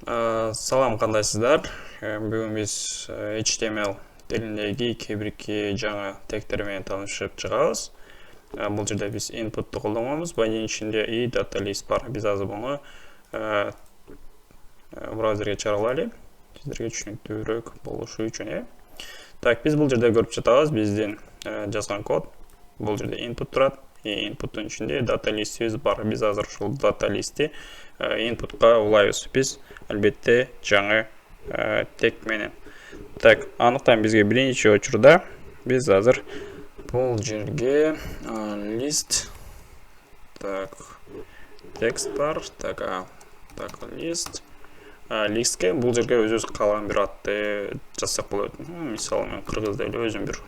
Салам, кандайсыздар? Бүгін біз HTML тіліндегі кейбір жаңа тегтермен танышып шығабыз. Бұл жерде біз inputты қолданамыз. Бұның ішінде и data list бар. Біз азы бұны браузерге чаралали. Сіздерге түсініктірек болушы үшін. Так, біз бұл жерде көріп жатабыз. Бізден жазған код. Бұл жерде input тұрады. Input'un içinde data listimiz бар. Biz hazır şu data listi input'a улайбыз. Biz әлбетте жаңа тегменен. Так, анықтан бізге бірінші очерда біз hazır бұл жерге list так текст бар. Так, list листке бұл жерге өз қалған бір атты жазсақ болады. Мысалы мен қырғызда өзім бір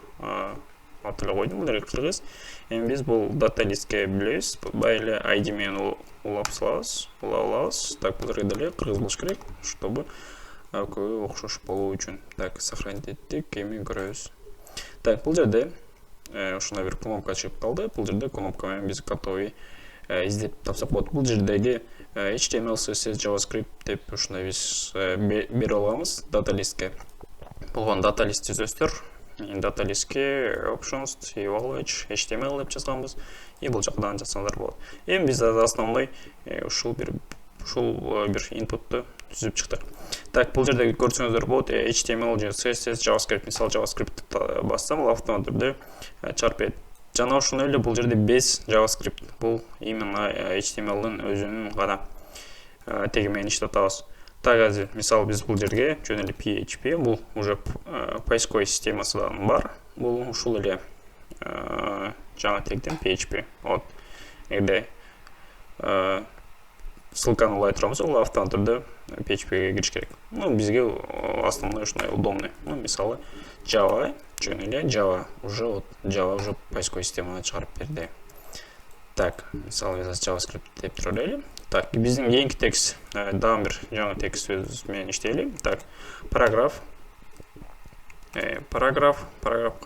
атылы қойдым, бұл жерге қырғыз. Енді біз бұл data listке білеміз. Байлы ID мен улап салабыз. Так, бұл жерге дәле қырғыз болуш керек, чтобы көбі оқшаш болу үшін. Так, сохранить еттік, кейін көреміз. Так, бұл жерде ушундай бір кнопка шығып қалды. Бұл жерде кнопкамен біз готовый іздеп тапсақ болады. Бұл жердегі HTML, CSS, JavaScript деп ушундай біз бере аламыз data listке. Бұлған data list түзөстір. Data listке options, evaluate, HTML деп жазғанбыз. И бұл жақдан жазсаңдар болады. Енді біз основной ушул бір инпутты түзіп шықтық. Так, бұл жерде көрсеңіздер болады. HTML, CSS, JavaScript, misal JavaScript бассам, ол автомат түрде чарп етеді. Жана ушуну эле бұл жерде без JavaScript. Бұл именно HTML-дың өзүнүн гана тегимен иштетабыз. Так, мисал біз бұл жерге жөнелі PHP, бұл уже поисковой системасы да бар. Бұл ушул эле жаңа тегден PHP. Вот, эгде ссылканы улай турамыз, ол автомат түрдө PHP-ге кириш керек. Бизге основной ушундай удобный. Мисалы Java, жөнеле Java уже поисковой системаны чыгарып берди. Так, мисалы біз JavaScript деп туралы. Так, біздің кейінгі текст, дагы бир жаңа текст сөзімен иштейли. Так, параграфка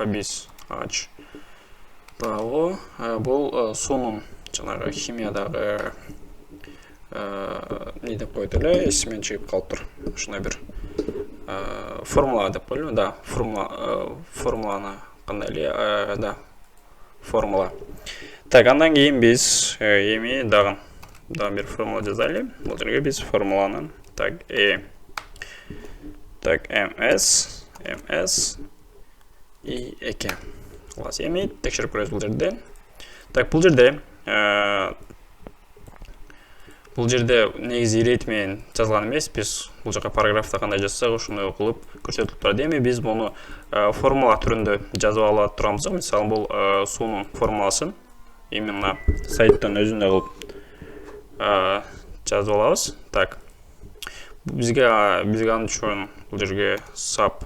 біз ач баго. Бұл сонун жанагы химиядагы не деп койду эле, эсимен чыгып калып тур. Ушундай бир формула деп коелу. Да, формуланы кандай эле, да, формула. Так, андан кейін біз эми дагы бир формула жазали. Бұл жерге біз формуланы так ms и эке. Класс, эми текшерип көрөбүз бұл жерде. Так, бұл жерде негизи иретмен жазган эмес. Біз бұл жаққа параграфта кандай жазсак, ушуну кылып көрсөтүлүп турат. Эми біз буну формула түрүндө жазып ала турамыз. Мисалы бул суунун формуласын именно сайттан өзүндө кылып жазып алабыз. Так, бизге аны үчүн бул жерге sub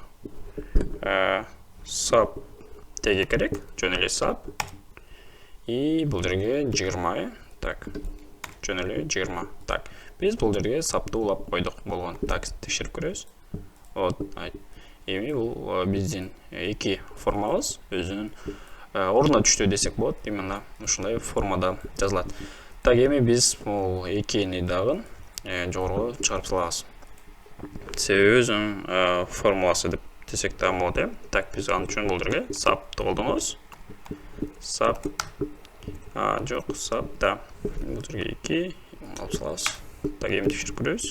теги керек, жөн эле sub. И бул жерге 20. Так, жөн эле 20. Так, биз бул жерге sub'ты улап койдук болгон. Так, текшерип көрөбүз. Вот, эми бул биздин эки формабыз өзүнүн ордуна түштү десек болот. Именно ушундай формада жазылат. Так, эми биз бул экини дагы жогору чыгарып салабыз. Себеби өзүнүн формуласы деп десек да болот. Так, биз аны үчүн бул жерге sub'ты колдонобуз. Sub да. Бул жерге 2 алып салабыз. Так, эми текшерип көрөбүз.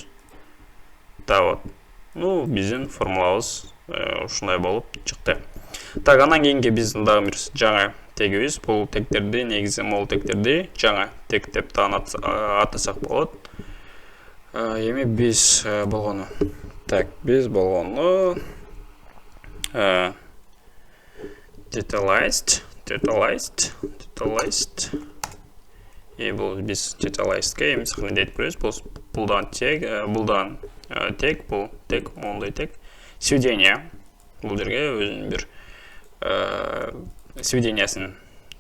Да, вот. Биздин формулабыз ушундай болуп чыкты. Так, андан кийинки биздин дагы бир жаңа тегибиз. Бул тегтерди негизи мол тегтерди жаңа тег деп атасак болот. Эми биз болгону. Так, биз болгону detailized. И бул биз detailizedке эми сохранить этип көрөбүз. Булдан тег, бул тег, моундай тег. Сведение. Бул жерге өзүнүн бир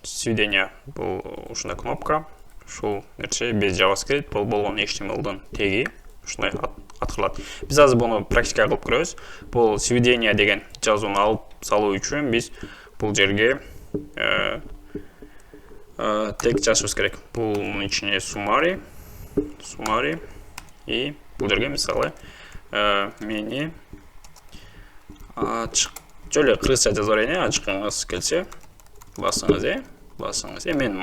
сведение бул ушундай кнопка. Ушул нерсе без JavaScript болгон HTML-дын теги ушундай аткарылат. Биз азыр буну практика кылып көрөбүз. Бул сведение деген жазууну алып салуу үчүн биз бул жерге тег жазышыбыз керек. Бунун ичине summary и Бұл жерге мысалы мені жөле қырғызша жазып берейін, ашқыңыз келсе басыңыз. Мен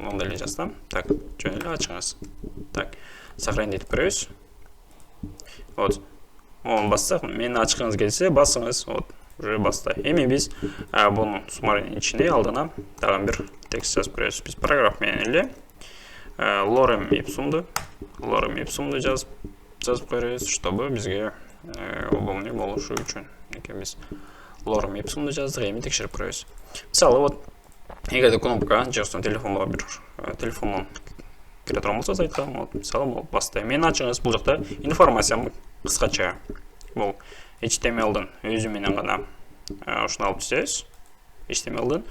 мындай жазсам. Так, жөнеле ашыңыз. Так, сохранить етіп көрейіз. Вот. Оны бассақ, мен ашқыңыз келсе басыңыз. Вот, уже баста. Эми біз бұның суммарийнің ішіне алдына тағын бір текст жазып көрейіз. Біз параграф менен lorem ipsum'ды жазып көрейіз, чтобы бізге удобный болушу үшін. Біз lorem ipsum'ды жаздық, эми текшеріп көрейіз. Мысалы, вот, егерде кнопка жostан телефонға бір телефоннан кіре тұрған болса сайтқа, мысалы, баста. Мен ашыңыз, бұл жақта информациям қысқача. Бұл HTML-дың өзіменен ғана ұшын алып түсесіз. HTML-дың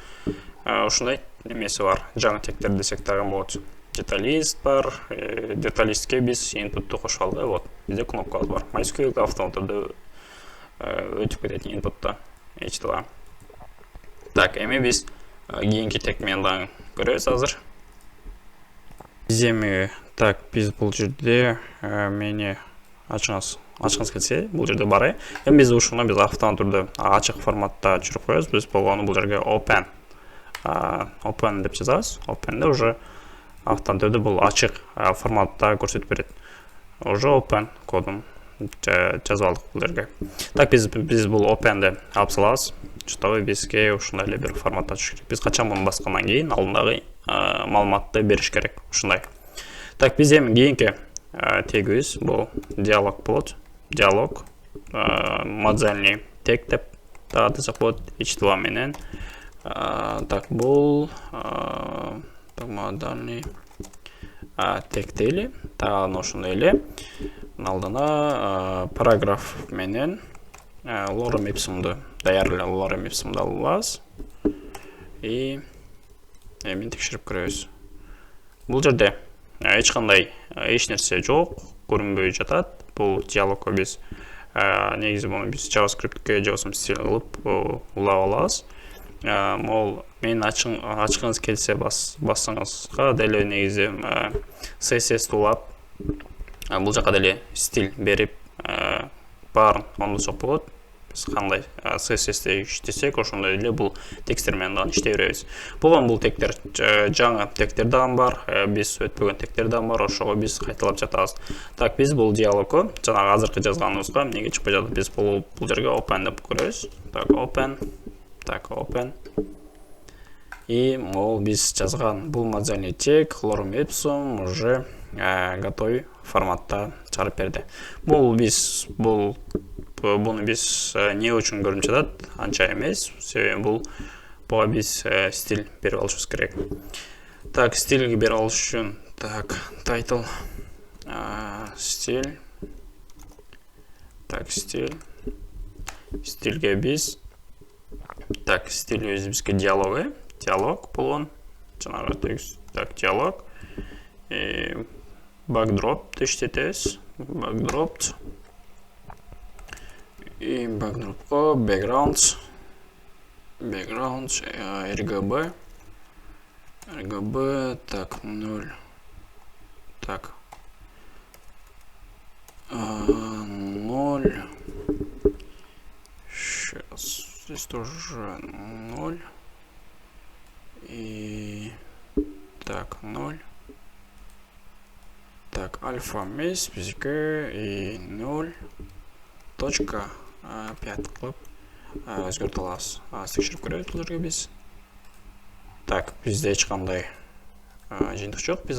ұшындай немесі бар. Жаңа тектер десек тағын болады. Деталист бар. Деталистке біз инпутты қошып алды. Вот, бізде кнопкалар бар. MySQL автоматты өтіп кететін инпутты HTML. Так, эми біз кейінгі текменді көреміз азыр. Біздемі, так, біз бұл жерде мені ашыңыз келсе, бұл жерде бары. Эми біз ұшына біз автомат түрде ашық форматта жүріп қойыз. Біз болғаны бұл жерге open деп жазамыз. Open'де уже автомат түрде бұл ашық форматта көрсетіп береді. Уже open кодын жазып алдық бұл жерге. Так, біз бұл open'де алып саламыз. Чтобы бізге ушындай бір форматта түші керек. Біз қачан бұны басқаннан кейін алдындағы малыматты беріш керек. Ушындай. Так, біз ең кейінгі тегіз бұл диалог болады. Диалог модельный тек деп тағатысақ болады. HTML менен. Так, бұл модельный тек дейлі. Тағаны ушындай. Алдына параграф менен lorem ipsum'ды даярлы lorem ipsum'ды алабыз. И мен текшеріп көреміз. Бұл жерде ешқандай ешнәрсе жоқ, көрінбей жатады. Бұл диалогқа біз негізі бұны біз JavaScript-ке жазым стиль қылып улап алабыз. Ол мен ашқыңыз келсе басыңызға дәлі негізі CSS улап бұл жаққа дәлі стиль беріп барын онды соқ болады. Біз қандай CSS-те іштесек, ошондай эле бұл тексттермен дагы иштей беребиз. Болгон бұл тектер жаңы тектер дагы бар, біз өтпөгөн тектер дагы бар, ошого біз кайталап жатабыз. Так, біз бұл диалогку жанагы азыркы жазганыбызга эмнеге чыкпай жатат? Біз бұл жерге open деп көрөбүз. Так, open. И ол біз жазган бұл модельный тек lorem ipsum уже готовый форматта чыгарып берди. Бұны біз не үшін көрініп жатады, анча емес, себебі бұға біз стиль беріп алышымыз керек. Так, стильге беріп алыш үшін, так, title, стиль, так, стильге біз, так, стиль өзі бізге диалог болуын, жаңағы текст, так, диалог, backdrop іштетеміз, backdrop, и backdrop'қа background, RGB, так, 0, так, 0, сейчас, здесь тоже 0, и, так, 0, так, альфа вместе, бізге, и 0, точка, 5 қылып өзгерте аласыз. Текшеріп көрейік бұл жерге біз. Так, бізде ешқандай жиынтық жоқ. Біз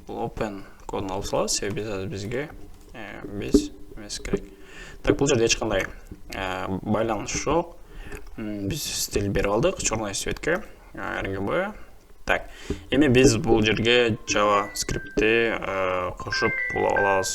бұл open кодын алып саламыз, себебі бізге емес керек. Так, бұл жерде ешқандай байланыс жоқ. Біз стиль беріп алдық, черный цветке, RGB. Так, эми біз бұл жерге JavaScript-те қошып алабыз.